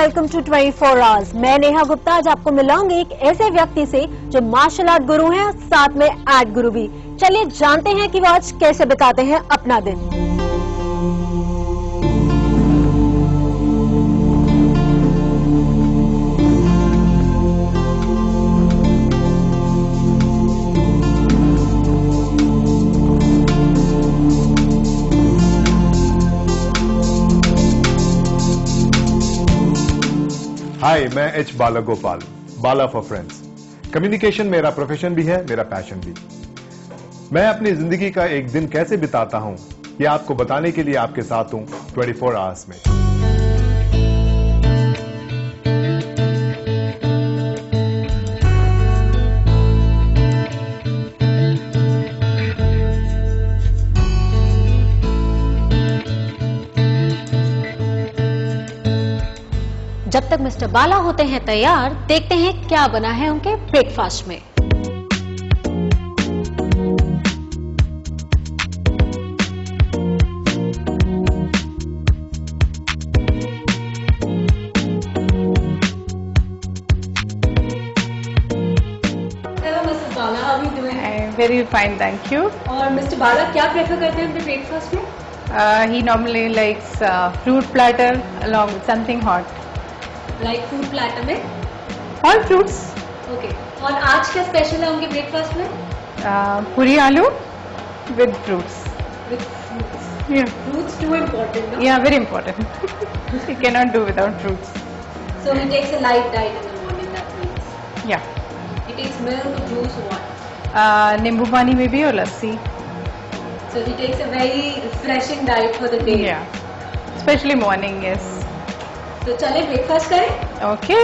Welcome to 24 hours. मैं नेहा गुप्ता आज आपको मिलाऊंगी एक ऐसे व्यक्ति से जो मार्शल आर्ट गुरु हैं और साथ में आर्ट गुरु भी। चलिए जानते हैं कि वो आज कैसे बिताते हैं अपना दिन। हाय, मैं H Bala Gopal, Bala for friends. Communication मेरा प्रोफेशन भी है, मेरा पैशन भी। मैं अपनी जिंदगी का एक दिन कैसे बिताता हूं, ये आपको बताने के लिए आपके साथ हूं 24 आवर्स में। जब तक मिस्टर बाला होते हैं तैयार, देखते हैं क्या बना है उनके ब्रेकफास्ट में। Hello, Mrs. Bala, how are you doing? I'm very fine, thank you. और मिस्टर बाला क्या प्रेफर करते हैं अपने ब्रेकफास्ट में? He normally likes fruit platter along with something hot. Like fruit platter में All fruits. ओके। और आज क्या स्पेशल है उनके ब्रेकफास्ट में? Puri aloo with fruits. With fruits. Yeah. Fruits too important ना? Yeah, very important. You cannot do without fruits. So he takes a light diet in the morning, that means. Yeah. He takes milk, juice, what? Nimbu pani maybe or lassi. So he takes a very refreshing diet for the day. Yeah. Especially morning, yes. तो चले breakfast करें? Okay.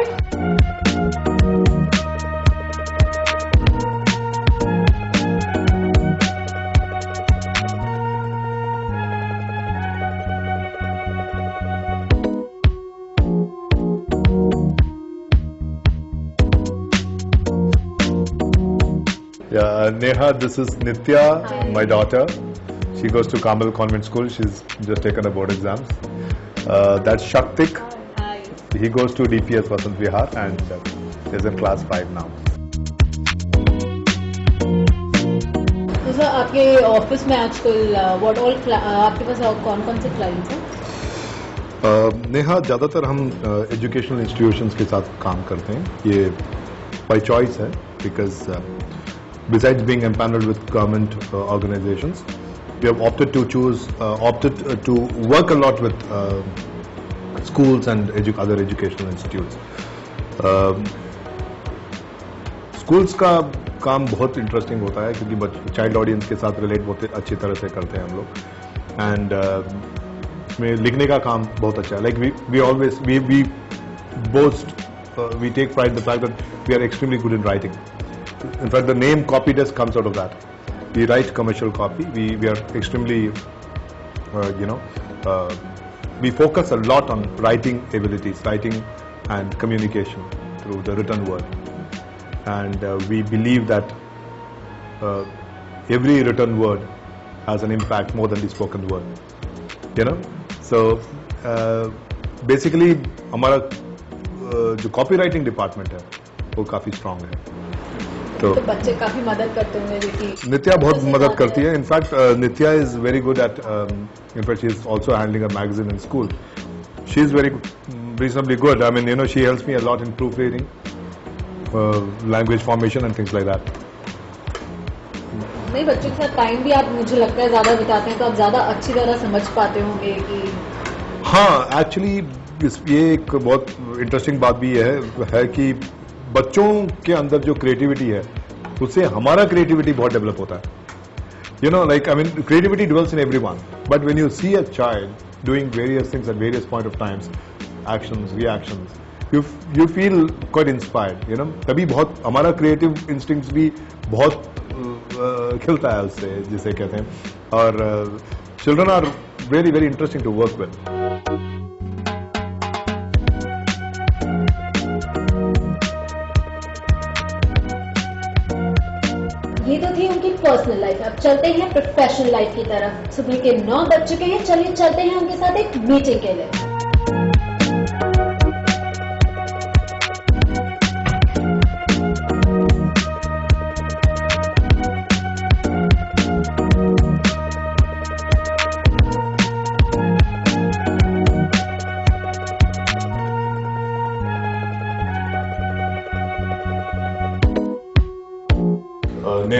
Yeah, Neha, this is Nitya, my daughter. She goes to Carmel Convent School. She's just taken her board exams. That's Shaktik. He goes to DPS Vasant Vihar and is in class 5 now. तो sir आपके office में आजकल what all आपके पास कौन कौन से clients हैं? नेहा, ज़्यादातर हम एजुकेशनल इंस्टीट्यूशंस के साथ काम करते हैं। ये बाय चॉइस है, because besides being empaneled with government organizations, we have opted to work a lot with schools and other educational institutes. Schools का काम बहुत इंटरेस्टिंग होता है क्योंकि चाइल्ड ऑडियंस के साथ रिलेट बहुत अच्छी तरह से करते हैं हम लोग। एंड इसमें लिखने का काम बहुत अच्छा है। Like we take pride in the fact that we are extremely good in writing. In fact, the name Copy Desk comes out of that. We write commercial copy. We are extremely, we focus a lot on writing abilities, writing and communication through the written word. And we believe that every written word has an impact more than the spoken word. So basically, हमारा जो copywriting department है, वो काफी strong है। तो बच्चे काफी मदद करते होंगे बेटी। नित्या बहुत मदद करती है। In fact Nitya is very good at, in fact she is also handling a magazine in school. She is very reasonably good. I mean, she helps me a lot in proofreading, language formation and things like that. नहीं, बच्चों के साथ time भी आप मुझे लगता है ज्यादा बिताते हैं तो आप ज्यादा अच्छी तरह समझ पाते होंगे कि हाँ, एक्चुअली ये एक बहुत इंटरेस्टिंग बात भी है कि बच्चों के अंदर जो क्रिएटिविटी है उससे हमारा क्रिएटिविटी बहुत डेवलप होता है। Like I mean creativity develops in everyone, but when you see a child doing various things at various point of times, actions, reactions, you feel quite inspired. तभी बहुत हमारा क्रिएटिव इंस्टिंक्ट्स भी बहुत खिलता है उससे, जिसे कहते हैं। और children are very very interesting to work with. ये तो थी उनकी पर्सनल लाइफ। अब चलते हैं प्रोफेशनल लाइफ की तरफ। सुबह के 9 बज चुके हैं, चलिए चलते हैं उनके साथ एक मीटिंग के लिए।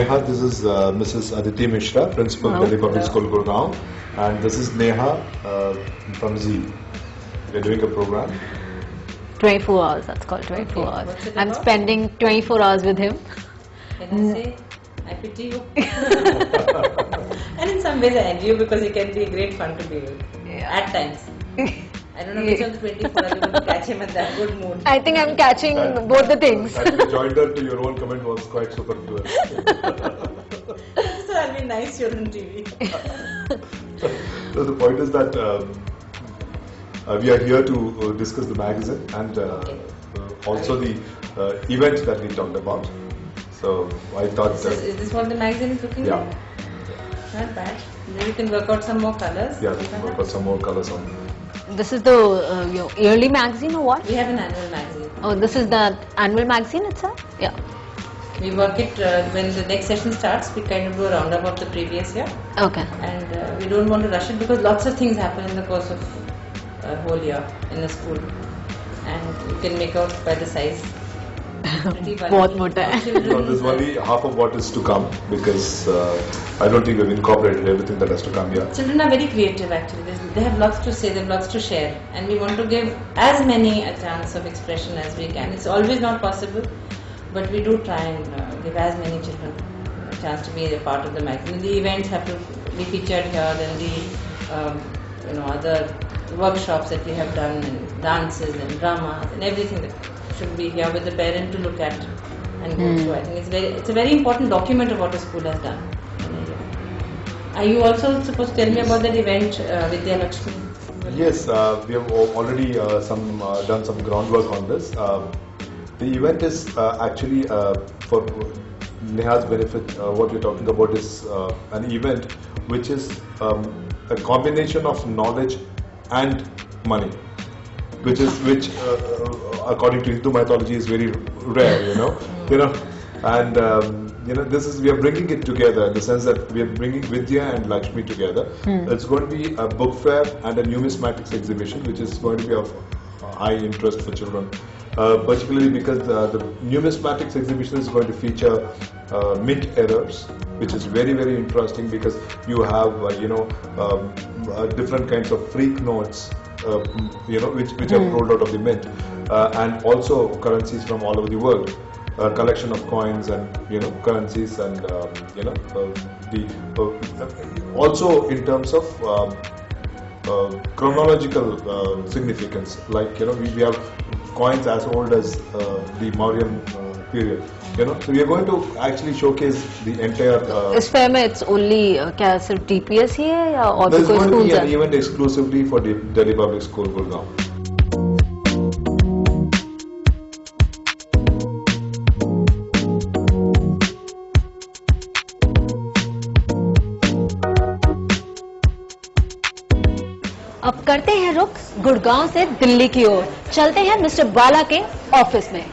Neha, this is Mrs. Aditi Mishra, Principal, Hello. Delhi Public School, Gurgaon. And this is Neha from Z. We're doing a program. 24 hours, that's called 24 Okay, hours. what's it I'm about? spending 24 hours with him. Can I say, I pity you. And in some ways I envy you because you can be great fun to be with. Yeah. At times. I don't know which of the 24 hours you will catch him in that good mood. I think I'm catching both the things. Actually, joinder to your own comment was quite superfluous. So I'll be nice here on TV. So the point is that we are here to discuss the magazine and also the event that we talked about. So I thought, Is this what the magazine is looking yeah, like? Not bad. Then you can work out some more colors. yeah, we'll put some more colors on. This is the your yearly magazine or what? We have an annual magazine. Oh, this is the annual magazine itself? Yeah. We work it when the next session starts. We kind of do a roundup of the previous year, Okay. and we don't want to rush it because lots of things happen in the course of a whole year in a school, and you can make out by the size. Pretty bulky. बहुत मोटा है. Children, No, this is only half of what is to come because I don't think we've incorporated everything that has to come here. Children are very creative actually. They have lots to say, they have lots to share, and we want to give as many a chance of expression as we can. It's always not possible, but we do try and give as many children a chance to be a part of the magazine. The events have to be featured here, then the other workshops that we have done, and dances and dramas and everything that should be here with the parent to look at and go through. I think it's a very important document of what the school has done. Are you also supposed to tell me about that event, Vidya Lakshmi? Yes, we have already done some groundwork on this. The event is actually for Neha's benefit. What we're talking about is an event which is a combination of knowledge and money, which according to Hindu mythology is very rare, and this is, we are bringing it together in the sense that we are bringing Vidya and Lakshmi together. It's going to be a book fair and a numismatics exhibition, which is going to be of high interest for children, particularly because the numismatics exhibition is going to feature mint errors, which is very, very interesting because you have different kinds of freak notes, which are rolled out of the mint, and also currencies from all over the world. Collection of coins and currencies and also in terms of chronological significance, like we have coins as old as the Mauryan period. So we are going to actually showcase the entire. इस fair में it's only क्या सिर्फ DPS ही है या और भी There's कोई going to schools be an हैं? event exclusively for the Delhi Public School, Gurgaon. अब करते हैं रुख गुड़गांव से दिल्ली की ओर, चलते हैं मिस्टर बाला के ऑफिस में।